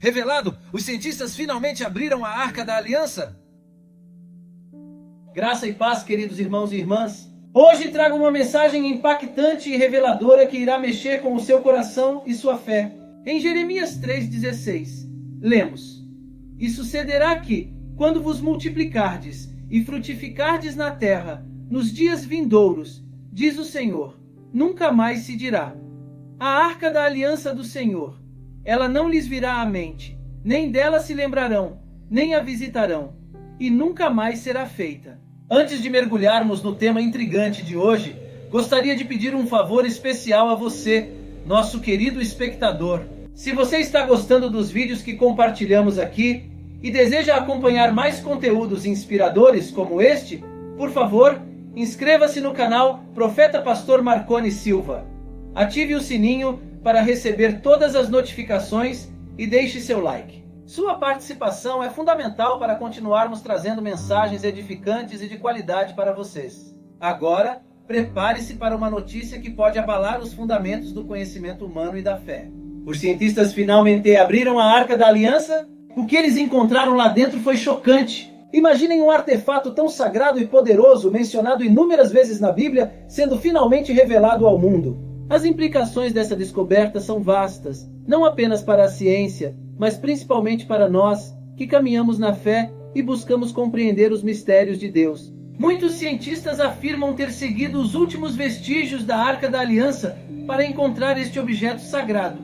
Revelado, os cientistas finalmente abriram a Arca da Aliança. Graça e paz, queridos irmãos e irmãs. Hoje trago uma mensagem impactante e reveladora que irá mexer com o seu coração e sua fé. Em Jeremias 3,16, lemos: E sucederá que, quando vos multiplicardes e frutificardes na terra, nos dias vindouros, diz o Senhor, nunca mais se dirá: a arca da aliança do Senhor. Ela não lhes virá à mente, nem dela se lembrarão, nem a visitarão, e nunca mais será feita. Antes de mergulharmos no tema intrigante de hoje, gostaria de pedir um favor especial a você, nosso querido espectador. Se você está gostando dos vídeos que compartilhamos aqui e deseja acompanhar mais conteúdos inspiradores como este, por favor, inscreva-se no canal Profeta Pastor Marconi Silva. Ative o sininho para receber todas as notificações e deixe seu like. Sua participação é fundamental para continuarmos trazendo mensagens edificantes e de qualidade para vocês. Agora, prepare-se para uma notícia que pode abalar os fundamentos do conhecimento humano e da fé. Os cientistas finalmente abriram a Arca da Aliança. O que eles encontraram lá dentro foi chocante. Imaginem um artefato tão sagrado e poderoso, mencionado inúmeras vezes na Bíblia, sendo finalmente revelado ao mundo. As implicações dessa descoberta são vastas, não apenas para a ciência, mas principalmente para nós, que caminhamos na fé e buscamos compreender os mistérios de Deus. Muitos cientistas afirmam ter seguido os últimos vestígios da Arca da Aliança para encontrar este objeto sagrado.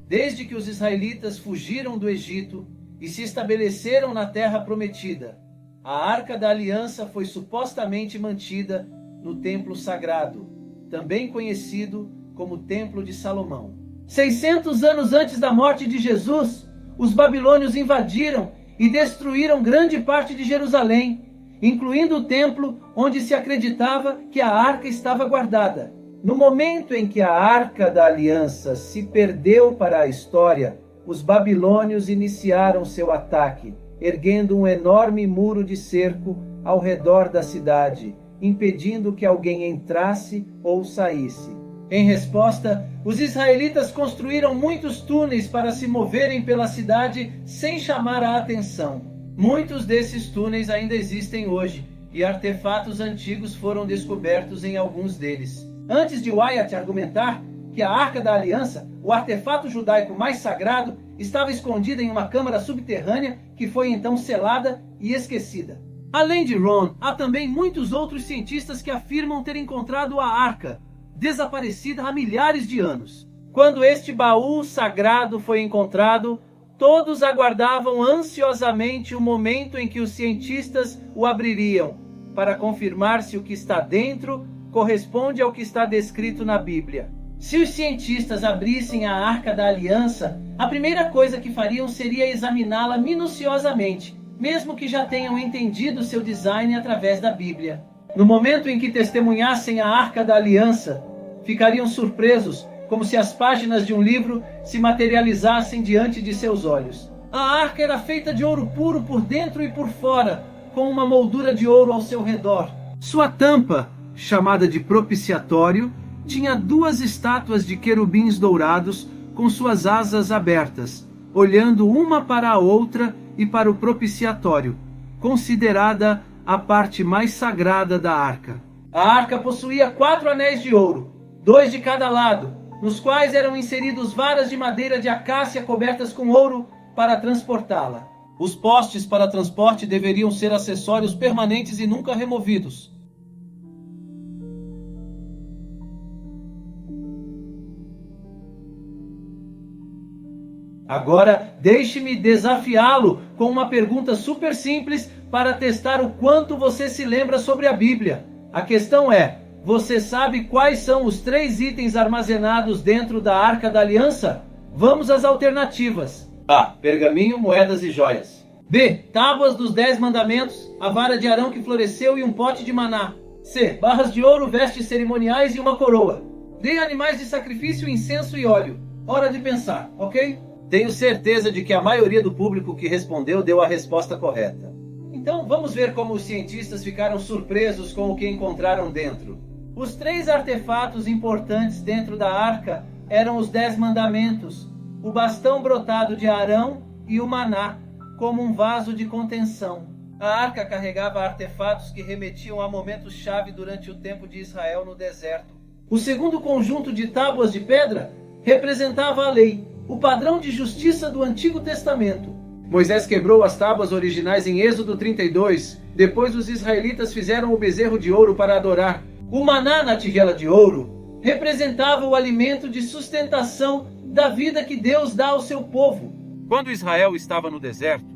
Desde que os israelitas fugiram do Egito e se estabeleceram na terra prometida, a Arca da Aliança foi supostamente mantida no Templo Sagrado, também conhecido como Templo de Salomão. 600 anos antes da morte de Jesus, os babilônios invadiram e destruíram grande parte de Jerusalém, incluindo o templo onde se acreditava que a arca estava guardada. No momento em que a Arca da Aliança se perdeu para a história, os babilônios iniciaram seu ataque, erguendo um enorme muro de cerco ao redor da cidade, impedindo que alguém entrasse ou saísse. Em resposta, os israelitas construíram muitos túneis para se moverem pela cidade sem chamar a atenção. Muitos desses túneis ainda existem hoje, e artefatos antigos foram descobertos em alguns deles. Antes de Wyatt argumentar que a Arca da Aliança, o artefato judaico mais sagrado, estava escondida em uma câmara subterrânea que foi então selada e esquecida. Além de Ron, há também muitos outros cientistas que afirmam ter encontrado a Arca, desaparecida há milhares de anos. Quando este baú sagrado foi encontrado, todos aguardavam ansiosamente o momento em que os cientistas o abririam, para confirmar se o que está dentro corresponde ao que está descrito na Bíblia. Se os cientistas abrissem a Arca da Aliança, a primeira coisa que fariam seria examiná-la minuciosamente, mesmo que já tenham entendido seu design através da Bíblia. No momento em que testemunhassem a Arca da Aliança, ficariam surpresos, como se as páginas de um livro se materializassem diante de seus olhos. A arca era feita de ouro puro por dentro e por fora, com uma moldura de ouro ao seu redor. Sua tampa, chamada de propiciatório, tinha duas estátuas de querubins dourados com suas asas abertas, olhando uma para a outra e para o propiciatório, considerada a parte mais sagrada da arca. A arca possuía 4 anéis de ouro, 2 de cada lado, nos quais eram inseridos varas de madeira de acácia cobertas com ouro para transportá-la. Os postes para transporte deveriam ser acessórios permanentes e nunca removidos. Agora, deixe-me desafiá-lo com uma pergunta super simples para testar o quanto você se lembra sobre a Bíblia. A questão é: você sabe quais são os 3 itens armazenados dentro da Arca da Aliança? Vamos às alternativas. A. Pergaminho, moedas e joias. B. Tábuas dos 10 mandamentos, a vara de Arão que floresceu e um pote de maná. C. Barras de ouro, vestes cerimoniais e uma coroa. D. Animais de sacrifício, incenso e óleo. Hora de pensar, ok? Tenho certeza de que a maioria do público que respondeu deu a resposta correta. Então vamos ver como os cientistas ficaram surpresos com o que encontraram dentro. Os 3 artefatos importantes dentro da arca eram os 10 mandamentos, o bastão brotado de Arão e o maná, como um vaso de contenção. A arca carregava artefatos que remetiam a momentos-chave durante o tempo de Israel no deserto. O segundo conjunto de tábuas de pedra representava a lei, o padrão de justiça do Antigo Testamento. Moisés quebrou as tábuas originais em Êxodo 32. Depois os israelitas fizeram o bezerro de ouro para adorar. O maná na tigela de ouro representava o alimento de sustentação da vida que Deus dá ao seu povo. Quando Israel estava no deserto,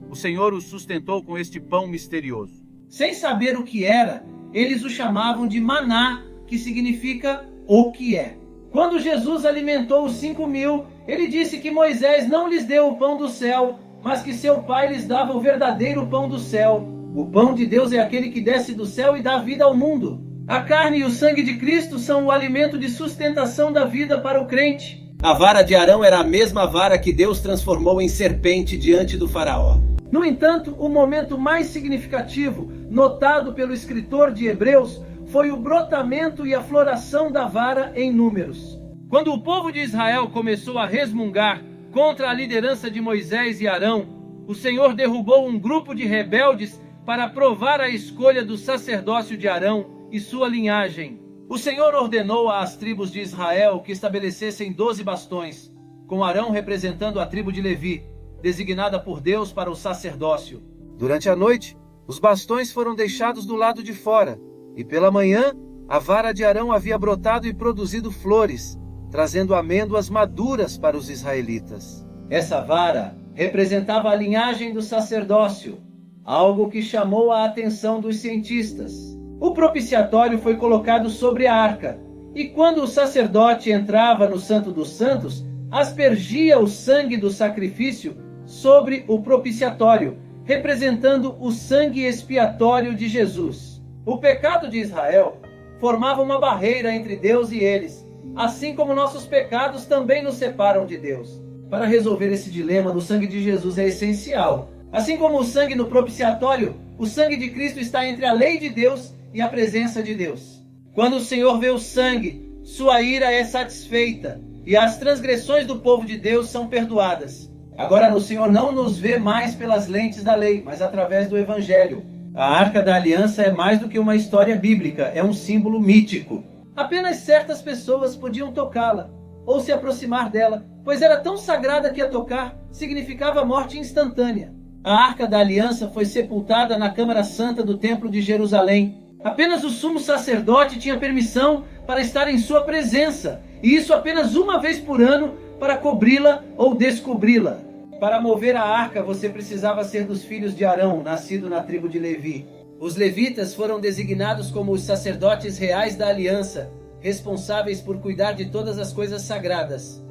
o Senhor os sustentou com este pão misterioso. Sem saber o que era, eles o chamavam de maná, que significa o que é. Quando Jesus alimentou os 5.000, ele disse que Moisés não lhes deu o pão do céu, mas que seu pai lhes dava o verdadeiro pão do céu. O pão de Deus é aquele que desce do céu e dá vida ao mundo. A carne e o sangue de Cristo são o alimento de sustentação da vida para o crente. A vara de Arão era a mesma vara que Deus transformou em serpente diante do faraó. No entanto, o momento mais significativo, notado pelo escritor de Hebreus, foi o brotamento e a floração da vara em Números. Quando o povo de Israel começou a resmungar contra a liderança de Moisés e Arão, o Senhor derrubou um grupo de rebeldes para provar a escolha do sacerdócio de Arão e sua linhagem. O Senhor ordenou às tribos de Israel que estabelecessem 12 bastões, com Arão representando a tribo de Levi, designada por Deus para o sacerdócio. Durante a noite, os bastões foram deixados do lado de fora, e pela manhã, a vara de Arão havia brotado e produzido flores, trazendo amêndoas maduras para os israelitas. Essa vara representava a linhagem do sacerdócio, algo que chamou a atenção dos cientistas. O propiciatório foi colocado sobre a arca, e quando o sacerdote entrava no Santo dos Santos, aspergia o sangue do sacrifício sobre o propiciatório, representando o sangue expiatório de Jesus. O pecado de Israel formava uma barreira entre Deus e eles, assim como nossos pecados também nos separam de Deus. Para resolver esse dilema, o sangue de Jesus é essencial. Assim como o sangue no propiciatório, o sangue de Cristo está entre a lei de Deus e a presença de Deus. Quando o Senhor vê o sangue, sua ira é satisfeita e as transgressões do povo de Deus são perdoadas. Agora o Senhor não nos vê mais pelas lentes da lei, mas através do Evangelho. A Arca da Aliança é mais do que uma história bíblica, é um símbolo mítico. Apenas certas pessoas podiam tocá-la ou se aproximar dela, pois era tão sagrada que a tocar significava morte instantânea. A Arca da Aliança foi sepultada na Câmara Santa do Templo de Jerusalém. Apenas o sumo sacerdote tinha permissão para estar em sua presença, e isso apenas uma vez por ano para cobri-la ou descobri-la. Para mover a arca, você precisava ser dos filhos de Arão, nascido na tribo de Levi. Os levitas foram designados como os sacerdotes reais da aliança, responsáveis por cuidar de todas as coisas sagradas.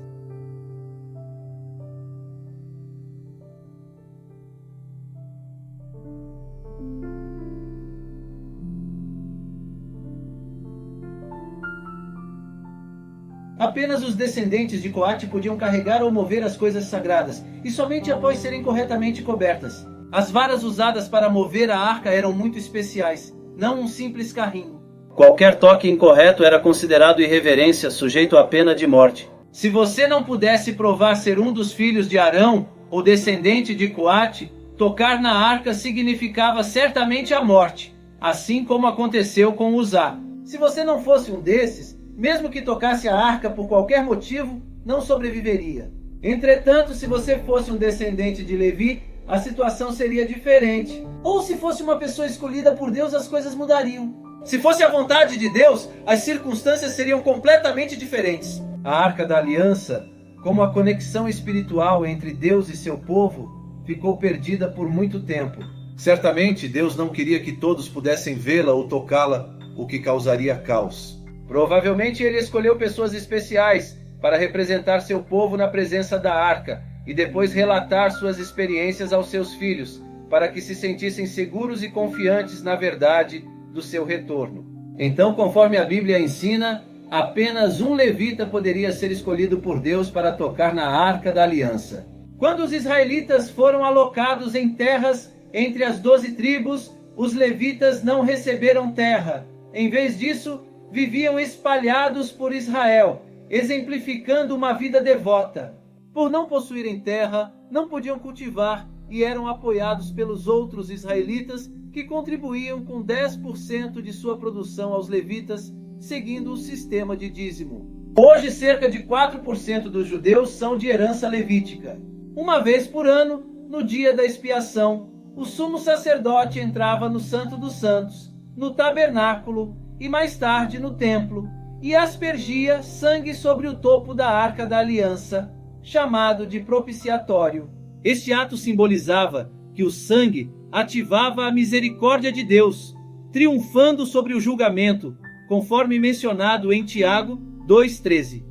Apenas os descendentes de Coate podiam carregar ou mover as coisas sagradas, e somente após serem corretamente cobertas. As varas usadas para mover a arca eram muito especiais, não um simples carrinho. Qualquer toque incorreto era considerado irreverência, sujeito à pena de morte. Se você não pudesse provar ser um dos filhos de Arão, ou descendente de Coate, tocar na arca significava certamente a morte, assim como aconteceu com Uzá. Se você não fosse um desses, mesmo que tocasse a arca por qualquer motivo, não sobreviveria. Entretanto, se você fosse um descendente de Levi, a situação seria diferente. Ou se fosse uma pessoa escolhida por Deus, as coisas mudariam. Se fosse a vontade de Deus, as circunstâncias seriam completamente diferentes. A Arca da Aliança, como a conexão espiritual entre Deus e seu povo, ficou perdida por muito tempo. Certamente, Deus não queria que todos pudessem vê-la ou tocá-la, o que causaria caos. Provavelmente ele escolheu pessoas especiais para representar seu povo na presença da arca e depois relatar suas experiências aos seus filhos, para que se sentissem seguros e confiantes na verdade do seu retorno. Então, conforme a Bíblia ensina, apenas um levita poderia ser escolhido por Deus para tocar na Arca da Aliança. Quando os israelitas foram alocados em terras Entre as 12 tribos, os levitas não receberam terra. Em vez disso, viviam espalhados por Israel, exemplificando uma vida devota. Por não possuírem terra, não podiam cultivar e eram apoiados pelos outros israelitas que contribuíam com 10% de sua produção aos levitas, seguindo o sistema de dízimo. Hoje, cerca de 4% dos judeus são de herança levítica. Uma vez por ano, no dia da expiação, o sumo sacerdote entrava no Santo dos Santos, no tabernáculo e mais tarde no templo, e aspergia sangue sobre o topo da Arca da Aliança, chamado de propiciatório. Este ato simbolizava que o sangue ativava a misericórdia de Deus, triunfando sobre o julgamento, conforme mencionado em Tiago 2,13.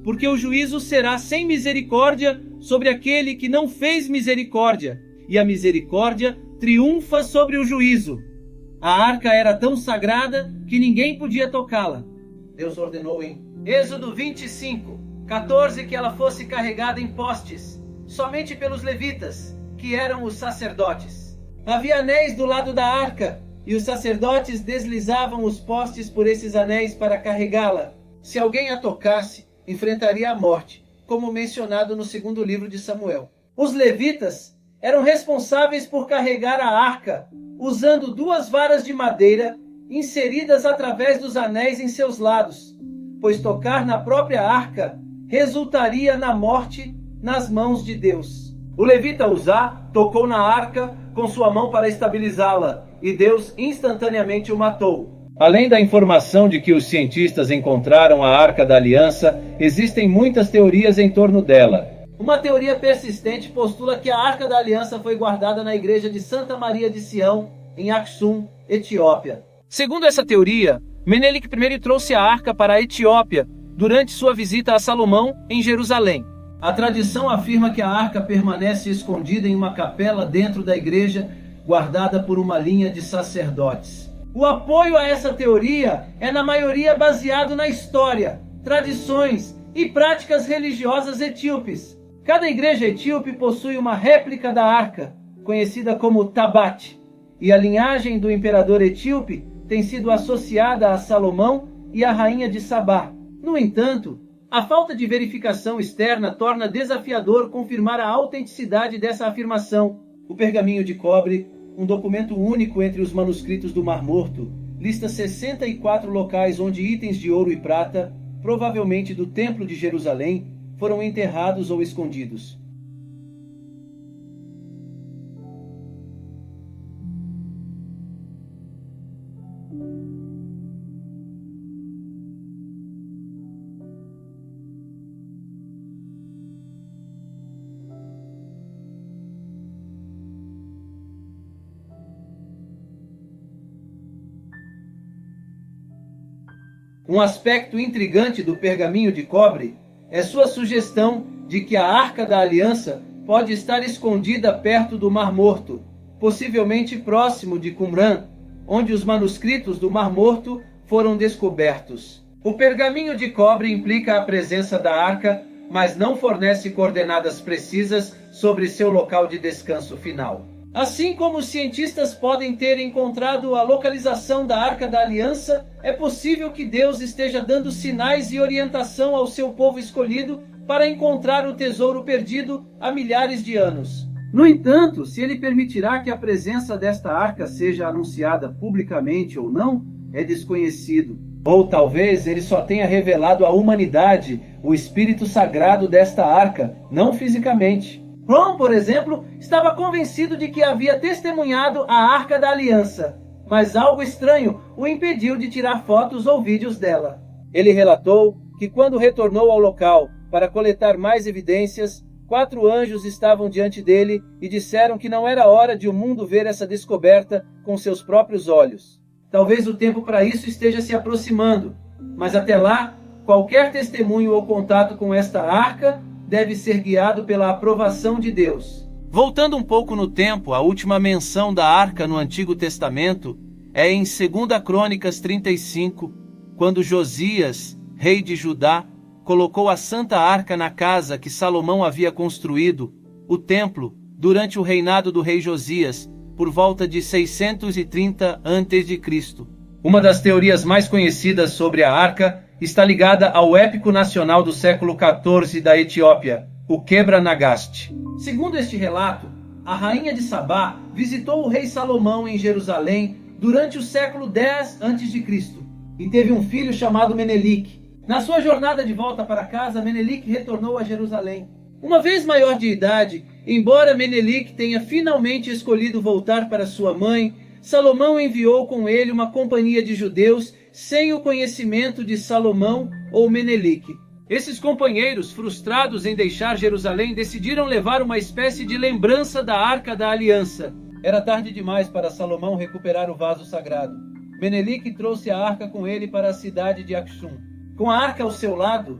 Porque o juízo será sem misericórdia sobre aquele que não fez misericórdia, e a misericórdia triunfa sobre o juízo. A arca era tão sagrada que ninguém podia tocá-la. Deus ordenou em Êxodo 25:14 que ela fosse carregada em postes, somente pelos levitas, que eram os sacerdotes. Havia anéis do lado da arca, e os sacerdotes deslizavam os postes por esses anéis para carregá-la. Se alguém a tocasse, enfrentaria a morte, como mencionado no 2º livro de Samuel. Os levitas eram responsáveis por carregar a arca, usando 2 varas de madeira inseridas através dos anéis em seus lados, pois tocar na própria arca resultaria na morte nas mãos de Deus. O levita Uzá tocou na arca com sua mão para estabilizá-la, e Deus instantaneamente o matou. Além da informação de que os cientistas encontraram a Arca da Aliança, existem muitas teorias em torno dela. Uma teoria persistente postula que a Arca da Aliança foi guardada na igreja de Santa Maria de Sião, em Aksum, Etiópia. Segundo essa teoria, Menelik I trouxe a arca para a Etiópia durante sua visita a Salomão em Jerusalém. A tradição afirma que a arca permanece escondida em uma capela dentro da igreja, guardada por uma linha de sacerdotes. O apoio a essa teoria é na maioria baseado na história, tradições e práticas religiosas etíopes. Cada igreja etíope possui uma réplica da arca, conhecida como Tabat, e a linhagem do imperador etíope tem sido associada a Salomão e a rainha de Sabá. No entanto, a falta de verificação externa torna desafiador confirmar a autenticidade dessa afirmação. O pergaminho de cobre, um documento único entre os manuscritos do Mar Morto, lista 64 locais onde itens de ouro e prata, provavelmente do Templo de Jerusalém, foram enterrados ou escondidos. Um aspecto intrigante do pergaminho de cobre é sua sugestão de que a Arca da Aliança pode estar escondida perto do Mar Morto, possivelmente próximo de Qumran, onde os manuscritos do Mar Morto foram descobertos. O pergaminho de cobre implica a presença da arca, mas não fornece coordenadas precisas sobre seu local de descanso final. Assim como os cientistas podem ter encontrado a localização da Arca da Aliança, é possível que Deus esteja dando sinais e orientação ao seu povo escolhido para encontrar o tesouro perdido há milhares de anos. No entanto, se ele permitirá que a presença desta arca seja anunciada publicamente ou não, é desconhecido. Ou talvez ele só tenha revelado à humanidade o espírito sagrado desta arca, não fisicamente. Ron, por exemplo, estava convencido de que havia testemunhado a Arca da Aliança, mas algo estranho o impediu de tirar fotos ou vídeos dela. Ele relatou que quando retornou ao local para coletar mais evidências, 4 anjos estavam diante dele e disseram que não era hora de o mundo ver essa descoberta com seus próprios olhos. Talvez o tempo para isso esteja se aproximando, mas até lá, qualquer testemunho ou contato com esta arca deve ser guiado pela aprovação de Deus. Voltando um pouco no tempo, a última menção da arca no Antigo Testamento é em 2 Crônicas 35, quando Josias, rei de Judá, colocou a Santa Arca na casa que Salomão havia construído, o templo, durante o reinado do rei Josias, por volta de 630 a.C. Uma das teorias mais conhecidas sobre a arca está ligada ao épico nacional do século XIV da Etiópia, o Quebra Nagast. Segundo este relato, a rainha de Sabá visitou o rei Salomão em Jerusalém durante o século X a.C. e teve um filho chamado Menelik. Na sua jornada de volta para casa, Menelik retornou a Jerusalém. Uma vez maior de idade, embora Menelik tenha finalmente escolhido voltar para sua mãe, Salomão enviou com ele uma companhia de judeus sem o conhecimento de Salomão ou Menelik. Esses companheiros, frustrados em deixar Jerusalém, decidiram levar uma espécie de lembrança da Arca da Aliança. Era tarde demais para Salomão recuperar o vaso sagrado. Menelik trouxe a arca com ele para a cidade de Aksum. Com a arca ao seu lado,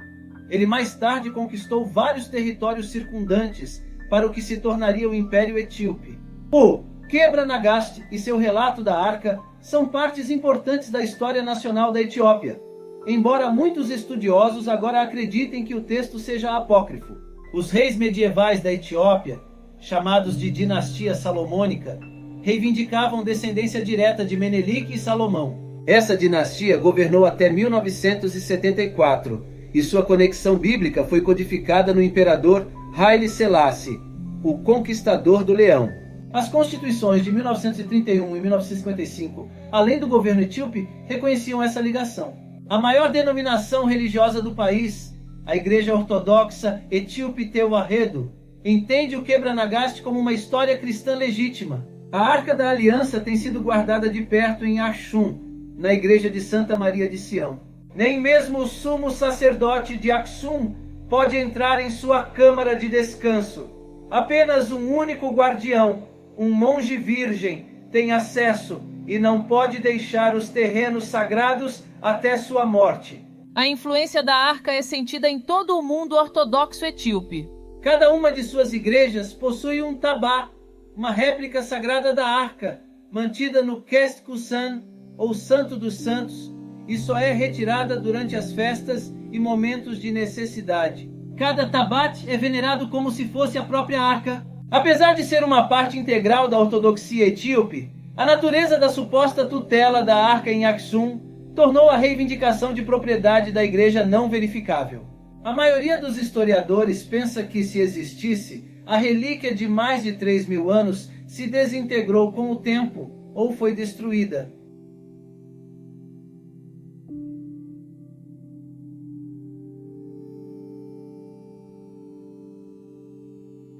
ele mais tarde conquistou vários territórios circundantes para o que se tornaria o Império Etíope. O Quebra Nagast e seu relato da arca são partes importantes da história nacional da Etiópia, embora muitos estudiosos agora acreditem que o texto seja apócrifo. Os reis medievais da Etiópia, chamados de dinastia salomônica, reivindicavam descendência direta de Menelik e Salomão. Essa dinastia governou até 1974 e sua conexão bíblica foi codificada no imperador Haile Selassie, o Conquistador do Leão. As constituições de 1931 e 1955, além do governo etíope, reconheciam essa ligação. A maior denominação religiosa do país, a Igreja Ortodoxa Etíope Tewahedo, entende o Quebra Nagast como uma história cristã legítima. A Arca da Aliança tem sido guardada de perto em Aksum, na Igreja de Santa Maria de Sião. Nem mesmo o sumo sacerdote de Aksum pode entrar em sua câmara de descanso. Apenas um único guardião, um monge virgem, tem acesso e não pode deixar os terrenos sagrados até sua morte. A influência da arca é sentida em todo o mundo ortodoxo etíope. Cada uma de suas igrejas possui um tabá, uma réplica sagrada da arca, mantida no Kest Kusan, ou Santo dos Santos, e só é retirada durante as festas e momentos de necessidade. Cada tabat é venerado como se fosse a própria arca. Apesar de ser uma parte integral da ortodoxia etíope, a natureza da suposta tutela da arca em Aksum tornou a reivindicação de propriedade da igreja não verificável. A maioria dos historiadores pensa que, se existisse, a relíquia de mais de 3.000 anos se desintegrou com o tempo ou foi destruída.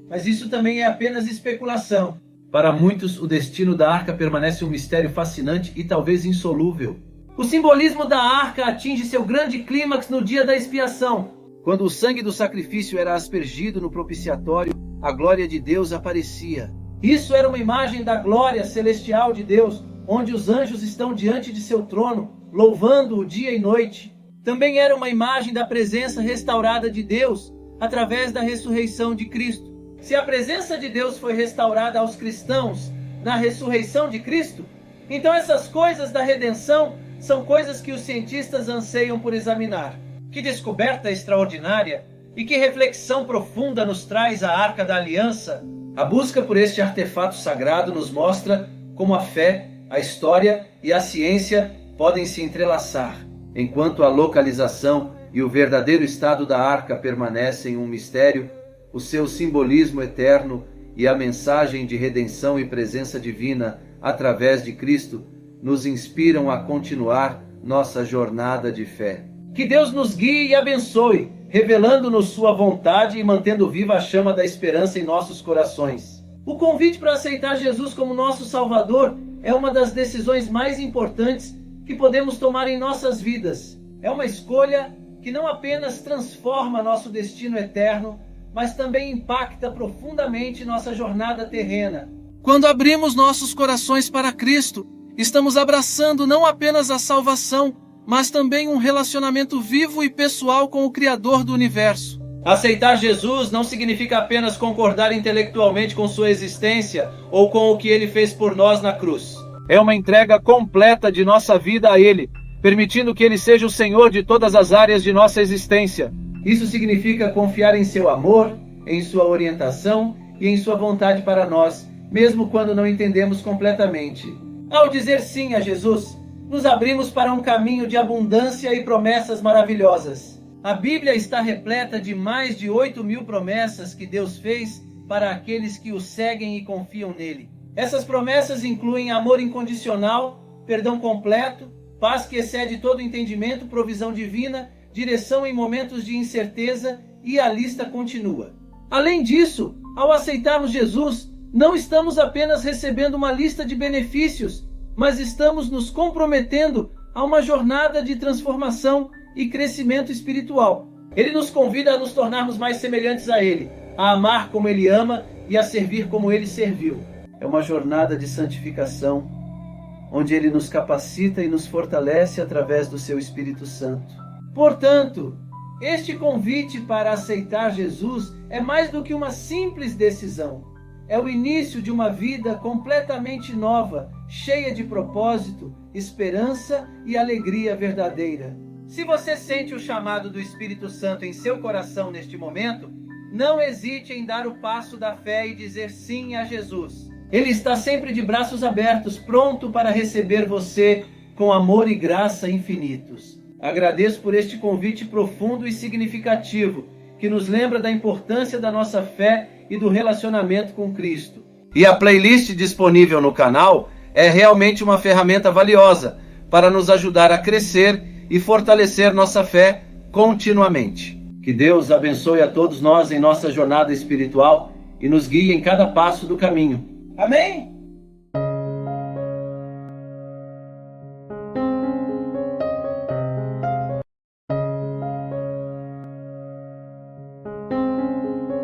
Mas isso também é apenas especulação. Para muitos, o destino da arca permanece um mistério fascinante e talvez insolúvel. O simbolismo da arca atinge seu grande clímax no dia da expiação. Quando o sangue do sacrifício era aspergido no propiciatório, a glória de Deus aparecia. Isso era uma imagem da glória celestial de Deus, onde os anjos estão diante de seu trono, louvando-o dia e noite. Também era uma imagem da presença restaurada de Deus, através da ressurreição de Cristo. Se a presença de Deus foi restaurada aos cristãos na ressurreição de Cristo, então essas coisas da redenção são coisas que os cientistas anseiam por examinar. Que descoberta extraordinária e que reflexão profunda nos traz a Arca da Aliança! A busca por este artefato sagrado nos mostra como a fé, a história e a ciência podem se entrelaçar, enquanto a localização e o verdadeiro estado da arca permanecem um mistério. O seu simbolismo eterno e a mensagem de redenção e presença divina através de Cristo nos inspiram a continuar nossa jornada de fé. Que Deus nos guie e abençoe, revelando-nos sua vontade e mantendo viva a chama da esperança em nossos corações. O convite para aceitar Jesus como nosso Salvador é uma das decisões mais importantes que podemos tomar em nossas vidas. É uma escolha que não apenas transforma nosso destino eterno, mas também impacta profundamente nossa jornada terrena. Quando abrimos nossos corações para Cristo, estamos abraçando não apenas a salvação, mas também um relacionamento vivo e pessoal com o Criador do Universo. Aceitar Jesus não significa apenas concordar intelectualmente com sua existência ou com o que Ele fez por nós na cruz. É uma entrega completa de nossa vida a Ele, permitindo que Ele seja o Senhor de todas as áreas de nossa existência. Isso significa confiar em seu amor, em sua orientação e em sua vontade para nós, mesmo quando não entendemos completamente. Ao dizer sim a Jesus, nos abrimos para um caminho de abundância e promessas maravilhosas. A Bíblia está repleta de mais de 8.000 promessas que Deus fez para aqueles que o seguem e confiam nele. Essas promessas incluem amor incondicional, perdão completo, paz que excede todo entendimento, provisão divina, direção em momentos de incerteza e a lista continua. Além disso, ao aceitarmos Jesus, não estamos apenas recebendo uma lista de benefícios, mas estamos nos comprometendo a uma jornada de transformação e crescimento espiritual. Ele nos convida a nos tornarmos mais semelhantes a Ele, a amar como Ele ama e a servir como Ele serviu. É uma jornada de santificação, onde Ele nos capacita e nos fortalece através do seu Espírito Santo. Portanto, este convite para aceitar Jesus é mais do que uma simples decisão. É o início de uma vida completamente nova, cheia de propósito, esperança e alegria verdadeira. Se você sente o chamado do Espírito Santo em seu coração neste momento, não hesite em dar o passo da fé e dizer sim a Jesus. Ele está sempre de braços abertos, pronto para receber você com amor e graça infinitos. Agradeço por este convite profundo e significativo, que nos lembra da importância da nossa fé e do relacionamento com Cristo. E a playlist disponível no canal é realmente uma ferramenta valiosa para nos ajudar a crescer e fortalecer nossa fé continuamente. Que Deus abençoe a todos nós em nossa jornada espiritual e nos guie em cada passo do caminho. Amém?